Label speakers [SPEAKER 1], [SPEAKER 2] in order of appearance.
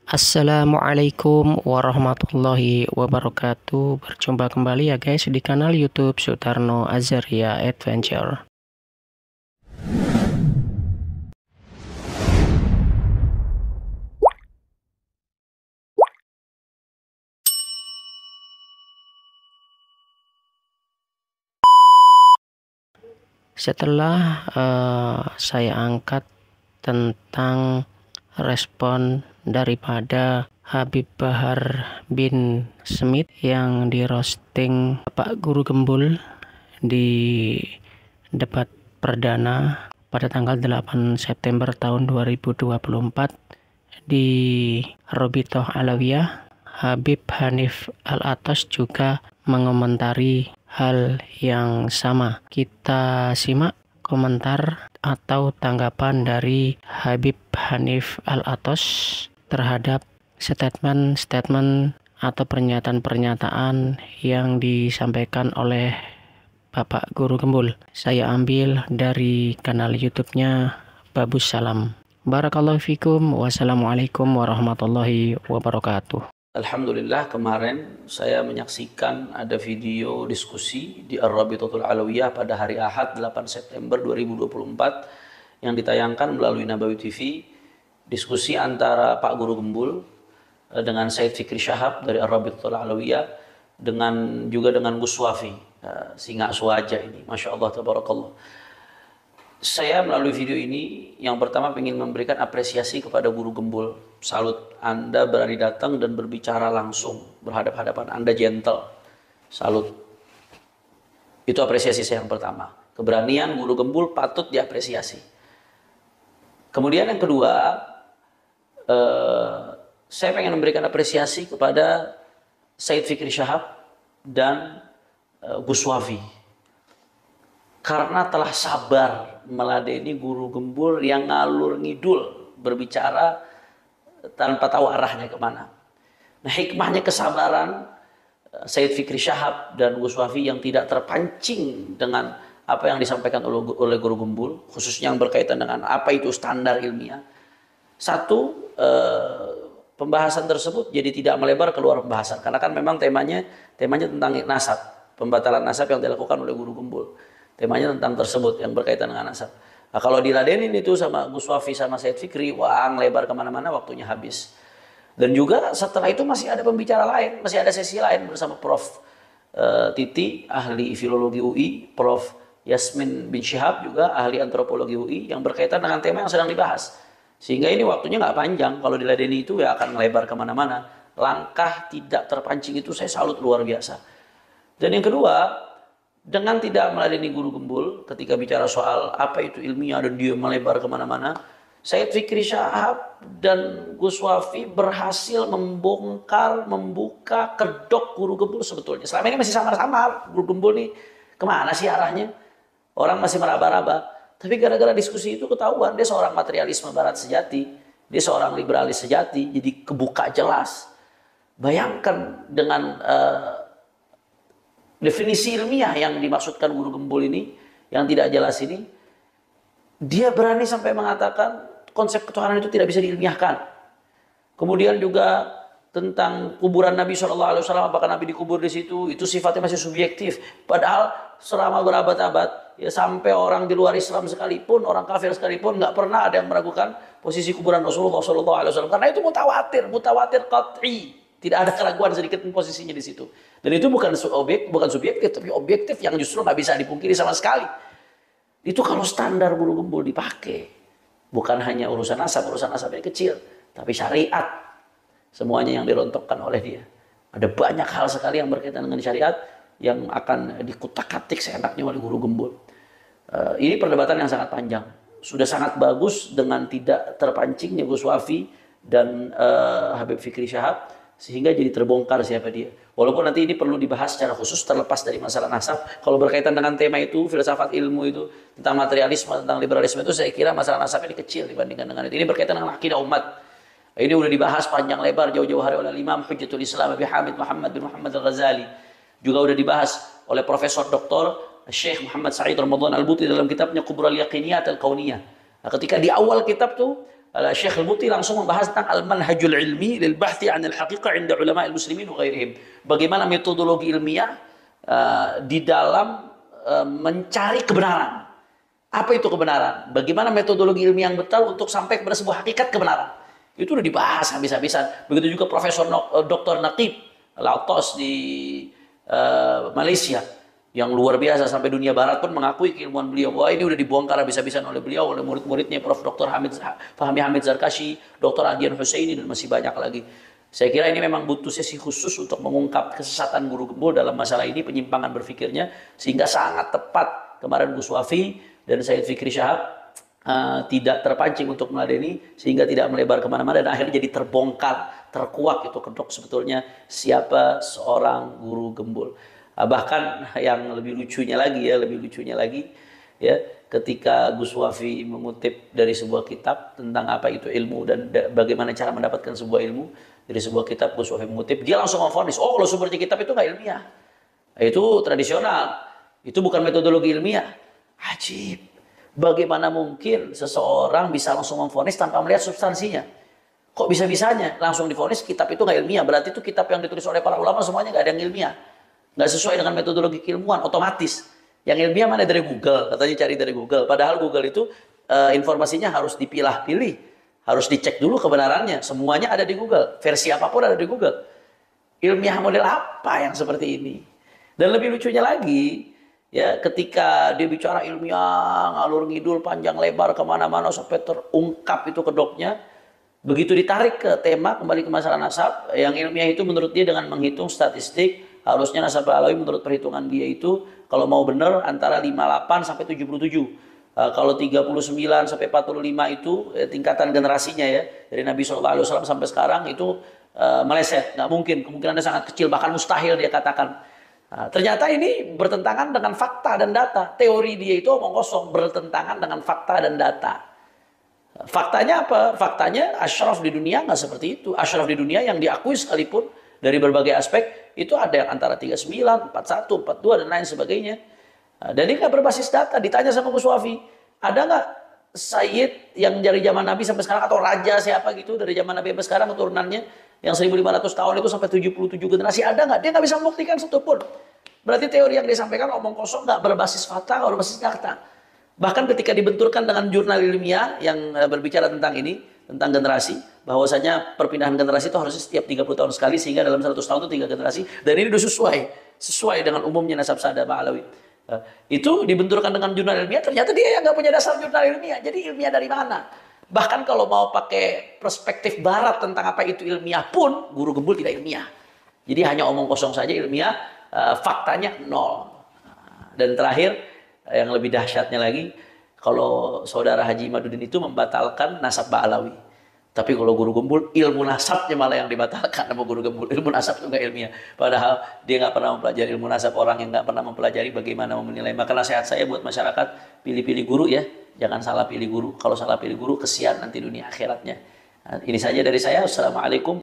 [SPEAKER 1] Assalamualaikum warahmatullahi wabarakatuh. Berjumpa kembali ya guys di kanal YouTube Sutarno Azaria Adventure. Setelah saya angkat tentang respon daripada Habib Bahar bin Smith yang di roasting Pak Guru Gembul di debat perdana pada tanggal 8 September tahun 2024 di Robitoh Alawiyah, Habib Hanif Al-Atas juga mengomentari hal yang sama. Kita simak komentar atau tanggapan dari Habib Hanif Al-Atas terhadap statement-statement atau pernyataan-pernyataan yang disampaikan oleh Bapak Guru Gembul. Saya ambil dari kanal YouTube-nya Babus Salam. Barakallahu fikum. Wassalamualaikum warahmatullahi wabarakatuh.
[SPEAKER 2] Alhamdulillah, kemarin saya menyaksikan ada video diskusi di Ar-Rabitatul Alawiyah pada hari Ahad 8 September 2024 yang ditayangkan melalui Nabawi TV. Diskusi antara Pak Guru Gembul dengan Said Fikri Syahab dari Ar-Rabitatul Alawiyah juga dengan Gus Wafi, singa suaja ini, Masya Allah, tabarakallah. Saya melalui video ini yang pertama ingin memberikan apresiasi kepada Guru Gembul. Salut, Anda berani datang dan berbicara langsung, berhadap-hadapan, Anda gentle. Salut. Itu apresiasi saya yang pertama. Keberanian Guru Gembul patut diapresiasi. Kemudian yang kedua, saya ingin memberikan apresiasi kepada Said Fikri Syahab dan Gus Wafi, karena telah sabar meladeni Guru Gembul yang ngalur ngidul berbicara tanpa tahu arahnya kemana. Nah, hikmahnya kesabaran Said Fikri Syahab dan Gus Wafi yang tidak terpancing dengan apa yang disampaikan oleh Guru Gembul, khususnya yang berkaitan dengan apa itu standar ilmiah. Satu, pembahasan tersebut jadi tidak melebar keluar pembahasan, karena kan memang temanya tentang nasab, pembatalan nasab yang dilakukan oleh Guru Gembul. Temanya tentang tersebut yang berkaitan dengan nasab. Nah, kalau diladenin itu sama Gus Wafi sama Said Fikri, wah, lebar kemana-mana, waktunya habis. Dan juga setelah itu masih ada pembicara lain, masih ada sesi lain bersama Prof. Titi, ahli filologi UI, Prof. Yasmin bin Syihab juga ahli antropologi UI, yang berkaitan dengan tema yang sedang dibahas. Sehingga ini waktunya nggak panjang. Kalau diladeni itu ya akan lebar kemana-mana. Langkah tidak terpancing itu saya salut luar biasa. Dan yang kedua, dengan tidak meladeni Guru Gembul ketika bicara soal apa itu ilmiah dan dia melebar kemana-mana, Said Fikri Syahab dan Gus Wafi berhasil membuka kedok Guru Gembul sebetulnya. Selama ini masih samar-samar, Guru Gembul nih kemana sih arahnya? Orang masih meraba-raba. Tapi gara-gara diskusi itu ketahuan dia seorang materialisme barat sejati, dia seorang liberalis sejati, jadi kebuka jelas. Bayangkan dengan definisi ilmiah yang dimaksudkan Guru Gembul ini, yang tidak jelas ini, dia berani sampai mengatakan konsep ketuhanan itu tidak bisa diilmiahkan. Kemudian juga tentang kuburan Nabi SAW, apakah Nabi dikubur di situ, itu sifatnya masih subjektif. Padahal selama berabad-abad, ya sampai orang di luar Islam sekalipun, orang kafir sekalipun, nggak pernah ada yang meragukan posisi kuburan Rasulullah SAW. Karena itu mutawatir qat'i. Tidak ada keraguan sedikit pun posisinya di situ. Dan itu bukan subjektif, tapi objektif yang justru nggak bisa dipungkiri sama sekali. Itu kalau standar Guru Gembul dipakai, bukan hanya urusan nasab yang kecil, tapi syariat, semuanya yang dirontokkan oleh dia. Ada banyak hal sekali yang berkaitan dengan syariat yang akan dikutak-katik seenaknya oleh Guru Gembul. Ini perdebatan yang sangat panjang. Sudah sangat bagus dengan tidak terpancingnya Gus Wafi dan Habib Fikri Syahab, sehingga jadi terbongkar siapa dia. Walaupun nanti ini perlu dibahas secara khusus terlepas dari masalah nasab. Kalau berkaitan dengan tema itu, filsafat ilmu itu, tentang materialisme, tentang liberalisme itu, saya kira masalah nasab ini kecil dibandingkan dengan itu. Ini berkaitan dengan akidah umat. Ini udah dibahas panjang lebar jauh-jauh hari oleh Imam Hujjatul Islam Abi Hamid Muhammad bin Muhammad Al-Ghazali. Juga udah dibahas oleh Profesor Dr. Syekh Muhammad Sa'id Ramadan Al-Buti dalam kitabnya Kubrul Yaqiniyat Al-Kauniyah. Nah, ketika di awal kitab tuh Syekh Al-Muti langsung membahas tentang al-manhajul ilmi lil bahthi 'anil haqiqah 'inda ulama al-muslimin wa ghairihim. Bagaimana metodologi ilmiah di dalam mencari kebenaran. Apa itu kebenaran? Bagaimana metodologi ilmiah yang betul untuk sampai kepada sebuah hakikat kebenaran? Itu udah dibahas habis-habisan. Begitu juga Profesor Dr. Naqib Al-Attas di Malaysia yang luar biasa, sampai dunia barat pun mengakui keilmuan beliau. Wah, ini udah dibongkar habis-habisan oleh beliau, oleh murid-muridnya Prof. Dr. Fahmi Hamid Zarkashi, Dr. Adian Husaini, dan masih banyak lagi. Saya kira ini memang butuh sesi khusus untuk mengungkap kesesatan guru gembul dalam masalah ini, penyimpangan berpikirnya, sehingga sangat tepat kemarin Gus Wafi dan Said Fikri Syahab tidak terpancing untuk meladeni, sehingga tidak melebar kemana-mana, dan akhirnya jadi terbongkar, terkuak itu kedok sebetulnya siapa seorang guru gembul. Bahkan yang lebih lucunya lagi ya, ketika Gus Wafi mengutip dari sebuah kitab tentang apa itu ilmu dan bagaimana cara mendapatkan sebuah ilmu dari sebuah kitab, Gus Wafi mengutip, dia langsung memvonis, oh kalau sumber kitab itu nggak ilmiah, itu tradisional, itu bukan metodologi ilmiah. Ajib, bagaimana mungkin seseorang bisa langsung memvonis tanpa melihat substansinya? Kok bisa-bisanya langsung divonis kitab itu nggak ilmiah? Berarti itu kitab yang ditulis oleh para ulama semuanya nggak ada yang ilmiah, nggak sesuai dengan metodologi keilmuan, otomatis. Yang ilmiah mana? Dari Google, katanya cari dari Google. Padahal Google itu informasinya harus dipilah-pilih, harus dicek dulu kebenarannya. Semuanya ada di Google, versi apapun ada di Google. Ilmiah model apa yang seperti ini? Dan lebih lucunya lagi, ya, ketika dia bicara ilmiah, ngalur ngidul panjang lebar kemana-mana sampai terungkap itu kedoknya. Begitu ditarik ke tema, kembali ke masalah nasab, yang ilmiah itu menurut dia dengan menghitung statistik, harusnya nasab Alawi menurut perhitungan dia itu kalau mau benar antara 58 sampai 77. Kalau 39 sampai 45 itu tingkatan generasinya ya, dari Nabi SAW sampai sekarang itu meleset, nggak mungkin, kemungkinannya sangat kecil, bahkan mustahil dia katakan. Nah, ternyata ini bertentangan dengan fakta dan data. Teori dia itu omong kosong, bertentangan dengan fakta dan data. Faktanya apa? Faktanya asyraf di dunia nggak seperti itu. Asyraf di dunia yang diakui sekalipun dari berbagai aspek itu ada yang antara 39, 41, 42 dan lain sebagainya. Dan ini nggak berbasis data. Ditanya sama Gus Wafi, ada nggak Sayyid yang dari zaman Nabi sampai sekarang, atau raja siapa gitu dari zaman Nabi sampai sekarang keturunannya yang 1500 tahun itu sampai 77 generasi, ada nggak? Dia nggak bisa membuktikan satu pun. Berarti teori yang disampaikan omong kosong, nggak berbasis fakta, nggak berbasis data. Bahkan ketika dibenturkan dengan jurnal ilmiah yang berbicara tentang ini, tentang generasi, bahwasanya perpindahan generasi itu harusnya setiap 30 tahun sekali, sehingga dalam 100 tahun itu 3 generasi, dan ini sudah sesuai dengan umumnya nasab sada Ba'alawi. Itu dibenturkan dengan jurnal ilmiah, ternyata dia yang nggak punya dasar jurnal ilmiah. Jadi ilmiah dari mana? Bahkan kalau mau pakai perspektif barat tentang apa itu ilmiah pun, guru gembul tidak ilmiah. Jadi hanya omong kosong saja ilmiah, faktanya nol. Dan terakhir, yang lebih dahsyatnya lagi, kalau saudara Haji Imaduddin itu membatalkan nasab Ba'alawi. Tapi kalau guru gembul, ilmu nasabnya malah yang dibatalkan sama guru gembul. Ilmu nasab itu nggak ilmiah. Padahal dia nggak pernah mempelajari ilmu nasab, orang yang nggak pernah mempelajari bagaimana menilai. Maka nasihat saya buat masyarakat, pilih-pilih guru ya. Jangan salah pilih guru. Kalau salah pilih guru, kesian nanti dunia akhiratnya. Nah, ini saja dari saya. Assalamualaikum.